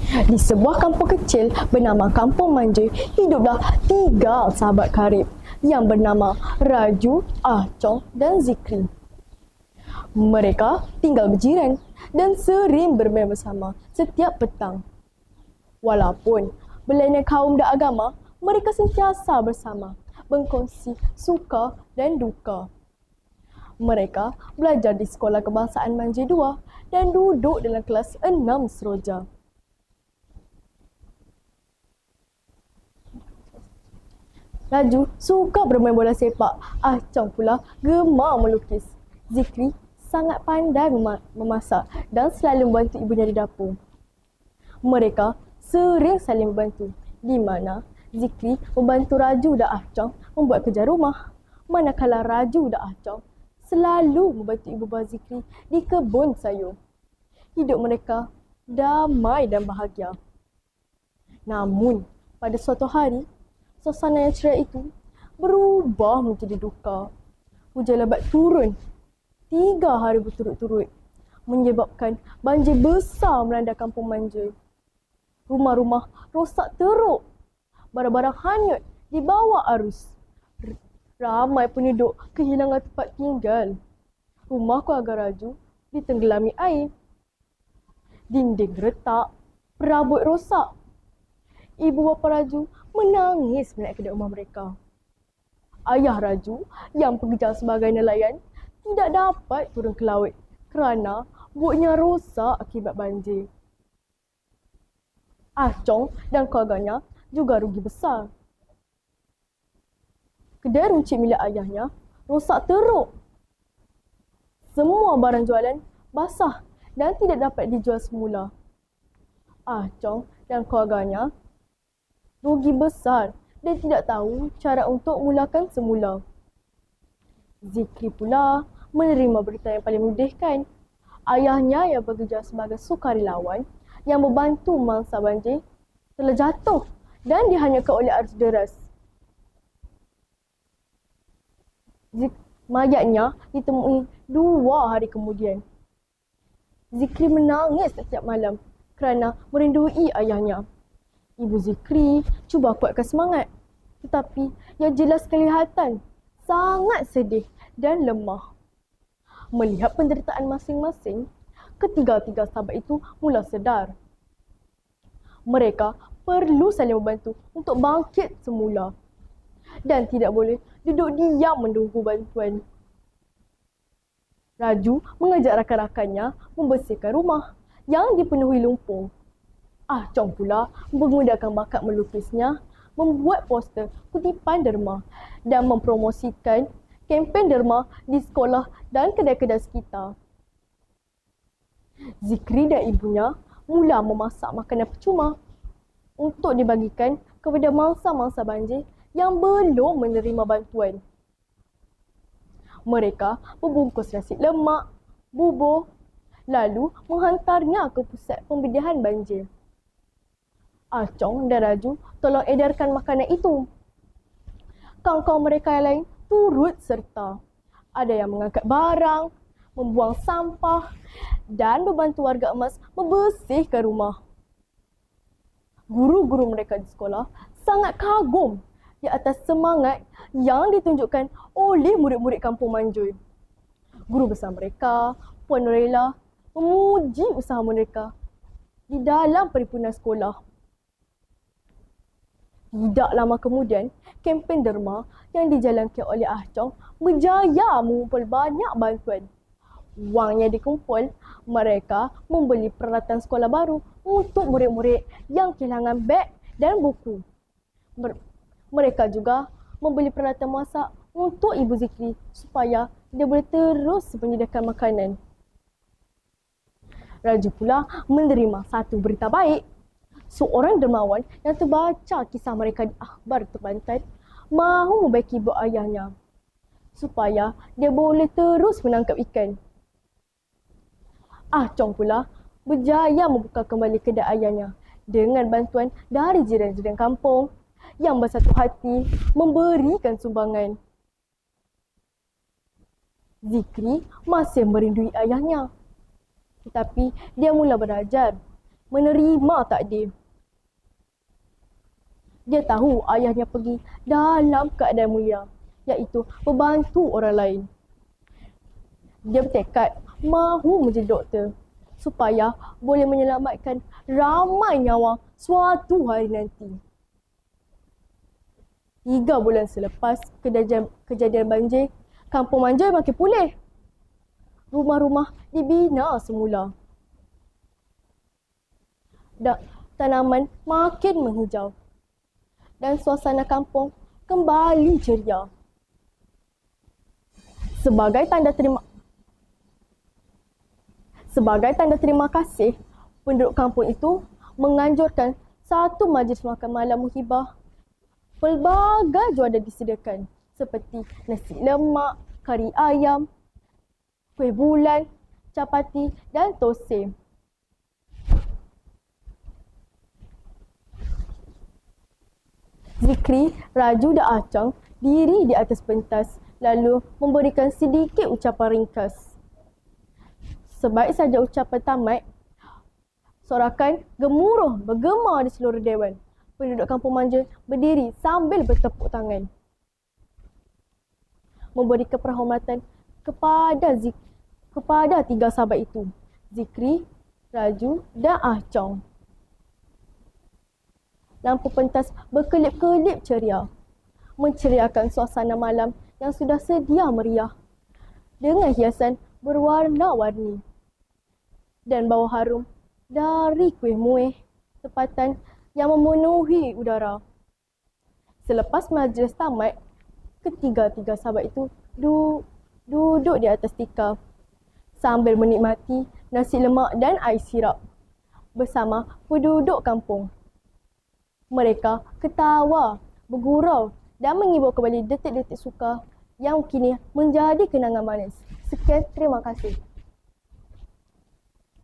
Di sebuah kampung kecil bernama Kampung Manja, hiduplah 3 sahabat karib yang bernama Raju, Ahcong dan Zikri. Mereka tinggal berjiran dan sering bermain bersama setiap petang. Walaupun berlainan kaum dan agama, mereka sentiasa bersama, berkongsi suka dan duka. Mereka belajar di Sekolah Kebangsaan Manja 2 dan duduk dalam kelas 6 seroja. Raju suka bermain bola sepak. Ahcong pula gemar melukis. Zikri sangat pandai memasak dan selalu membantu ibunya di dapur. Mereka sering saling membantu, di mana Zikri membantu Raju dan Ahcong membuat kerja rumah, manakala Raju dan Ahcong selalu membantu ibu bapa Zikri di kebun sayur. Hidup mereka damai dan bahagia. Namun, pada suatu hari, suasana yang ceria itu berubah menjadi duka. Hujan lebat turun 3 hari berturut-turut, menyebabkan banjir besar melanda Kampung Manja. Rumah-rumah rosak teruk, barang-barang hanyut di bawah arus. Ramai penduduk kehilangan tempat tinggal. Rumah keluarga Raju ditenggelami air. Dinding retak, perabot rosak. Ibu bapa Raju menangis melihat kedai rumah mereka. Ayah Raju yang bekerja sebagai nelayan tidak dapat turun ke laut kerana botnya rosak akibat banjir. Ahcong dan keluarganya juga rugi besar. Kedai runcit milik ayahnya rosak teruk. Semua barang jualan basah dan tidak dapat dijual semula. Ahcong dan keluarganya rugi besar dan tidak tahu cara untuk mulakan semula. Zikri pula menerima berita yang paling menyedihkan. Ayahnya yang bekerja sebagai sukarelawan yang membantu mangsa banjir telah jatuh dan dihanyutkan oleh arus deras. Mayatnya ditemui 2 hari kemudian. Zikri menangis setiap malam kerana merindui ayahnya. Ibu Zikri cuba kuatkan semangat, tetapi yang jelas kelihatan sangat sedih dan lemah. Melihat penderitaan masing-masing, ketiga-tiga sahabat itu mula sedar. Mereka perlu saling membantu untuk bangkit semula dan tidak boleh duduk diam menunggu bantuan. Raju mengajak rakan-rakannya membersihkan rumah yang dipenuhi lumpur. Ahcong pula menggunakan bakat melukisnya, membuat poster kutipan derma dan mempromosikan kempen derma di sekolah dan kedai-kedai sekitar. Zikri dan ibunya mula memasak makanan percuma untuk dibagikan kepada mangsa-mangsa banjir yang belum menerima bantuan. Mereka membungkus nasi lemak, bubur, lalu menghantarnya ke pusat pembedihan banjir. Ahcong dan Raju tolong edarkan makanan itu. Kawan-kawan mereka yang lain turut serta. Ada yang mengangkat barang, membuang sampah dan membantu warga emas membersihkan rumah. Guru-guru mereka di sekolah sangat kagum di atas semangat yang ditunjukkan oleh murid-murid Kampung Manja. Guru besar mereka, Puan Nurela, memuji usaha mereka di dalam perhimpunan sekolah. Tidak lama kemudian, kempen derma yang dijalankan oleh Ahcong berjaya mengumpul banyak bantuan. Wang yang dikumpul, mereka membeli peralatan sekolah baru untuk murid-murid yang kehilangan beg dan buku. Mereka juga membeli peralatan masak untuk Ibu Zikri supaya dia boleh terus menyediakan makanan. Raju pula menerima satu berita baik. Seorang dermawan yang terbaca kisah mereka di akhbar terbantai mahu membaiki buat ayahnya supaya dia boleh terus menangkap ikan. Ahcong pula berjaya membuka kembali kedai ayahnya dengan bantuan dari jiran-jiran kampung yang bersatu hati memberikan sumbangan. Zikri masih merindui ayahnya, tetapi dia mula belajar menerima takdir. Dia tahu ayahnya pergi dalam keadaan mulia, iaitu membantu orang lain. Dia bertekad mahu menjadi doktor supaya boleh menyelamatkan ramai nyawa suatu hari nanti. 3 bulan selepas kejadian banjir, Kampung Manja makin pulih. Rumah-rumah dibina semula. Tanaman makin menghijau. Dan suasana kampung kembali ceria. Sebagai tanda terima kasih, penduduk kampung itu menganjurkan satu majlis makan malam muhibah. Pelbagai jualan disediakan seperti nasi lemak, kari ayam, kuih bulan, capati dan tosem. Zikri, Raju dan Acang diri di atas pentas lalu memberikan sedikit ucapan ringkas. Sebaik saja ucapan tamat, sorakan gemuruh bergema di seluruh dewan. Penduduk Kampung Manja berdiri sambil bertepuk tangan. Memberikan penghormatan kepada 3 sahabat itu, Zikri, Raju dan Acang. Lampu pentas berkelip-kelip ceria, menceriakan suasana malam yang sudah sedia meriah dengan hiasan berwarna-warni dan bau harum dari kuih muih tempatan yang memenuhi udara. Selepas majlis tamat, ketiga-tiga sahabat itu duduk di atas tikar sambil menikmati nasi lemak dan air sirap bersama penduduk kampung. Mereka ketawa, bergurau dan menghibur kembali detik-detik suka yang kini menjadi kenangan manis. Sekian, terima kasih.